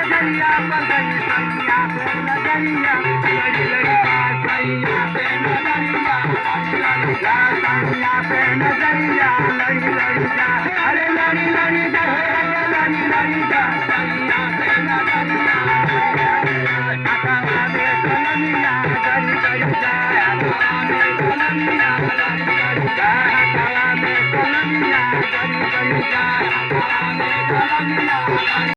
नजरिया पर गई सैया पे नजरिया लड़ी लड़ी का सैया पे नजरिया लड़ी का सैया पे नजरिया लड़ी लड़ी का अरे लड़ी लड़ी का लड़ी लड़ी का सैया पे नजरिया काका में कलमिया गड़ी गड़ी का काका में कलमिया गड़ी गड़ी का काका में कलमिया गड़ी गड़ी का काका में कलमिया